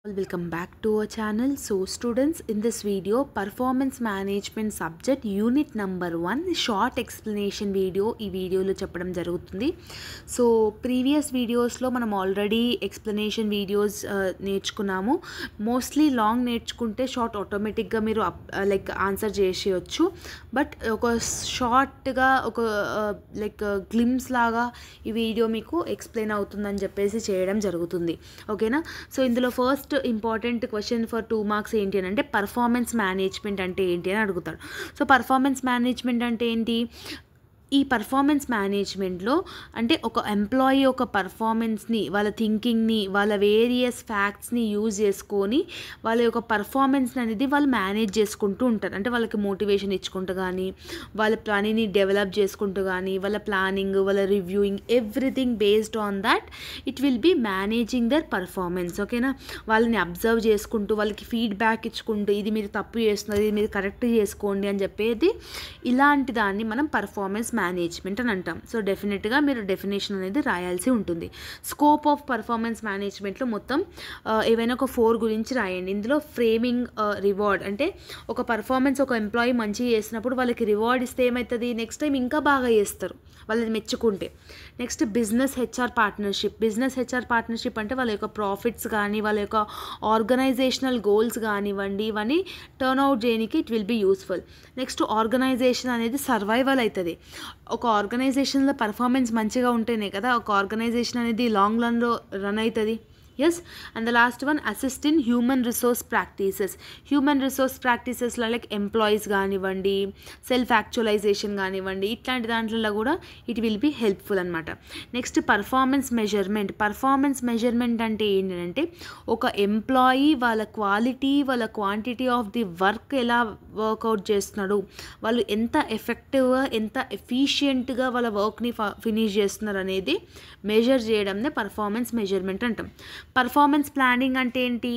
Welcome back to our channel. So students, in this video performance management subject unit number 1 short explanation video ఈ వీడియోలో చెప్పడం జరుగుతుంది. So previous వీడియోస్లో మనం already explanation videos నేర్చుకున్నాము. Mostly long నేర్చుకుంటే short ఆటోమేటిక్గా మీరు లైక్ ఆన్సర్ చేసేయచ్చు. బట్ ఒక షార్ట్గా ఒక లైక్ గ్లిమ్స్ లాగా ఈ వీడియో మీకు ఎక్స్ప్లెయిన్ అవుతుందని చెప్పేసి చేయడం జరుగుతుంది. ఓకేనా? సో ఇందులో first important question for 2 marks ఏంటి అని అంటే పర్ఫార్మెన్స్ మేనేజ్మెంట్ అంటే ఏంటి అని అడుగుతాడు. సో పర్ఫార్మెన్స్ మేనేజ్మెంట్ అంటే ఏంటి? ఈ పర్ఫార్మెన్స్ మేనేజ్మెంట్లో అంటే ఒక ఎంప్లాయీ ఒక పర్ఫార్మెన్స్ని, వాళ్ళ థింకింగ్ని, వాళ్ళ వేరియస్ ఫ్యాక్ట్స్ని యూజ్ చేసుకొని వాళ్ళ యొక్క పర్ఫార్మెన్స్ని అనేది వాళ్ళు మేనేజ్ చేసుకుంటూ ఉంటారు. అంటే వాళ్ళకి మోటివేషన్ ఇచ్చుకుంటూ కానీ, వాళ్ళ పనిని డెవలప్ చేసుకుంటూ కానీ, వాళ్ళ ప్లానింగ్, వాళ్ళ reviewing, everything based on that it will be managing their performance. ఓకేనా? వాళ్ళని అబ్జర్వ్ చేసుకుంటూ, వాళ్ళకి ఫీడ్బ్యాక్ ఇచ్చుకుంటూ, ఇది మీరు తప్పు చేస్తున్నారు, ఇది మీరు కరెక్ట్ చేసుకోండి అని చెప్పేది, ఇలాంటి దాన్ని మనం పర్ఫార్మెన్స్ మేనేజ్మెంట్ అని అంటాం. సో డెఫినెట్గా మీరు డెఫినేషన్ అనేది రాయాల్సి ఉంటుంది. స్కోప్ ఆఫ్ పర్ఫార్మెన్స్ మేనేజ్మెంట్లో మొత్తం ఏవైనా ఒక 4 గురించి రాయండి. ఇందులో ఫ్రేమింగ్ రివార్డ్ అంటే ఒక పర్ఫార్మెన్స్ ఒక ఎంప్లాయీ మంచిగా చేసినప్పుడు వాళ్ళకి రివార్డ్ ఇస్తే ఏమవుతుంది, నెక్స్ట్ టైం ఇంకా బాగా చేస్తారు వాళ్ళని మెచ్చుకుంటే. Next business HR partnership. Business HR partnership అంటే వాళ్ళ యొక్క ప్రాఫిట్స్ కానీ, వాళ్ళ యొక్క ఆర్గనైజేషనల్ గోల్స్ కానివ్వండి, ఇవన్నీ టర్న్ అవుట్ చేయడానికి it will be useful. Next organization అనేది సర్వైవల్ అవుతుంది. ఒక ఆర్గనైజేషన్లో పర్ఫార్మెన్స్ మంచిగా ఉంటేనే కదా ఒక ఆర్గనైజేషన్ అనేది లాంగ్ రన్లో రన్ అవుతుంది. Yes. And the last one assist in human resource practices. Human resource ప్రాక్టీసెస్లో లైక్ ఎంప్లాయీస్ కానివ్వండి, సెల్ఫ్ యాక్చువలైజేషన్ కానివ్వండి, ఇట్లాంటి దాంట్లో కూడా ఇట్ విల్ బీ హెల్ప్ఫుల్ అనమాట. Next performance measurement. Performance measurement అంటే ఏంటంటే ఒక ఎంప్లాయీ వాళ్ళ క్వాలిటీ, వాళ్ళ క్వాంటిటీ ఆఫ్ ది వర్క్ ఎలా వర్కౌట్ చేస్తున్నాడు, వాళ్ళు ఎంత ఎఫెక్టివ్గా, ఎంత ఎఫిషియెంట్గా వాళ్ళ వర్క్ని ఫినిష్ చేస్తున్నారు అనేది మెజర్ చేయడంనే పర్ఫార్మెన్స్ మెజర్మెంట్ అంటాం. పర్ఫార్మెన్స్ ప్లానింగ్ అంటే ఏంటి?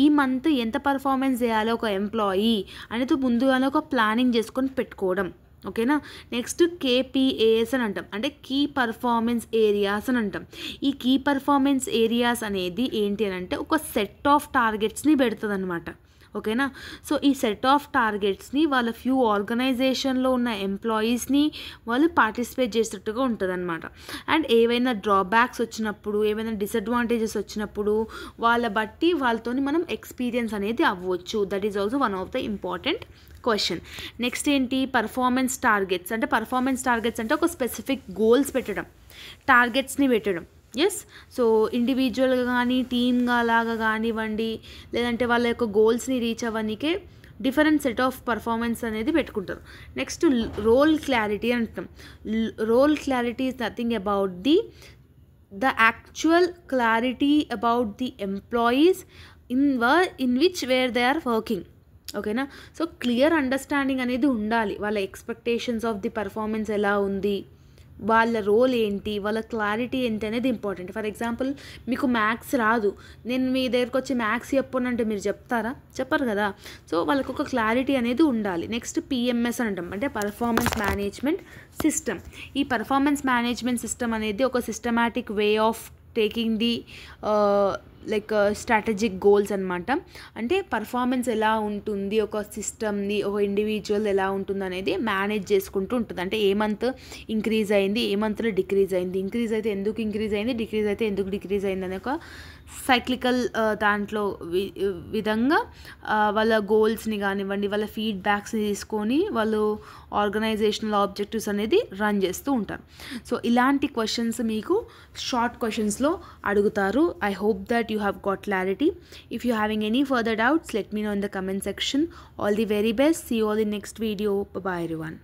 ఈ మంత్ ఎంత పర్ఫార్మెన్స్ చేయాలో ఒక ఎంప్లాయీ అనేది ముందుగానే ఒక ప్లానింగ్ చేసుకొని పెట్టుకోవడం. ఓకేనా? నెక్స్ట్ కేపీఏఎస్ అని అంటాం, అంటే కీ పర్ఫార్మెన్స్ ఏరియాస్ అని అంటాం. ఈ కీ పర్ఫార్మెన్స్ ఏరియాస్ అనేది ఏంటి అని అంటే ఒక సెట్ ఆఫ్ టార్గెట్స్ని పెడుతుంది అనమాట. ఓకేనా? సో ఈ సెట్ ఆఫ్ టార్గెట్స్ని వాళ్ళ ఫ్యూ ఆర్గనైజేషన్లో ఉన్న ఎంప్లాయీస్ని వాళ్ళు పార్టిసిపేట్ చేసేటట్టుగా ఉంటుంది అనమాట. అండ్ ఏవైనా డ్రాబ్యాక్స్ వచ్చినప్పుడు, ఏవైనా డిసడ్వాంటేజెస్ వచ్చినప్పుడు వాళ్ళ బట్టి వాళ్ళతో మనం ఎక్స్పీరియన్స్ అనేది అవ్వచ్చు. That is also one of the important question. Next ఏంటి? Performance targets. అంటే పర్ఫార్మెన్స్ టార్గెట్స్ అంటే ఒక స్పెసిఫిక్ గోల్స్ పెట్టడం, టార్గెట్స్ని పెట్టడం. ఎస్. సో ఇండివిజువల్గా కానీ, టీమ్గా లాగా కానివ్వండి, లేదంటే వాళ్ళ యొక్క గోల్స్ని రీచ్ అవ్వడానికే డిఫరెంట్ సెట్ ఆఫ్ పర్ఫార్మెన్స్ అనేది పెట్టుకుంటారు. నెక్స్ట్ రోల్ క్లారిటీ అంటాం. Role clarity is nothing about the actual clarity about the employees in which where they are working. ఓకేనా? సో క్లియర్ అండర్స్టాండింగ్ అనేది ఉండాలి. వాళ్ళ ఎక్స్పెక్టేషన్స్ ఆఫ్ ది పర్ఫార్మెన్స్ ఎలా ఉంది, వాళ్ళ రోల్ ఏంటి, వాళ్ళ క్లారిటీ ఏంటి అనేది ఇంపార్టెంట్. ఫర్ ఎగ్జాంపుల్ మీకు మ్యాథ్స్ రాదు, నేను మీ దగ్గరకు వచ్చి మ్యాథ్స్ చెప్పనంటే మీరు చెప్తారా? చెప్పరు కదా. సో వాళ్ళకు ఒక క్లారిటీ అనేది ఉండాలి. నెక్స్ట్ పిఎంఎస్ అని అంటాం, అంటే పర్ఫార్మెన్స్ మేనేజ్మెంట్ సిస్టమ్. ఈ పర్ఫార్మెన్స్ మేనేజ్మెంట్ సిస్టమ్ అనేది ఒక systematic way of taking the like strategic goals అనమాట. అంటే పర్ఫార్మెన్స్ ఎలా ఉంటుంది, ఒక సిస్టమ్ని, ఒక ఇండివిజువల్ ఎలా ఉంటుంది అనేది మేనేజ్ చేసుకుంటూ ఉంటుంది. అంటే ఏ మంత్ ఇంక్రీజ్ అయింది, ఏ మంత్లో డిక్రీజ్ అయింది, ఇంక్రీజ్ అయితే ఎందుకు ఇంక్రీజ్ అయింది, డిక్రీజ్ అయితే ఎందుకు డిక్రీజ్ అయింది అనే ఒక సైక్లికల్ దాంట్లో విధంగా వాళ్ళ గోల్స్ని కానివ్వండి, వాళ్ళ ఫీడ్బ్యాక్స్ని తీసుకొని వాళ్ళు ఆర్గనైజేషనల్ ఆబ్జెక్టివ్స్ అనేది రన్ చేస్తూ ఉంటారు. సో ఇలాంటి క్వశ్చన్స్ మీకు షార్ట్ క్వశ్చన్స్లో అడుగుతారు. I hope that you have got clarity. If you're having any further doubts, let me know in the comment section. All the very best. See you all in next video. Bye bye everyone.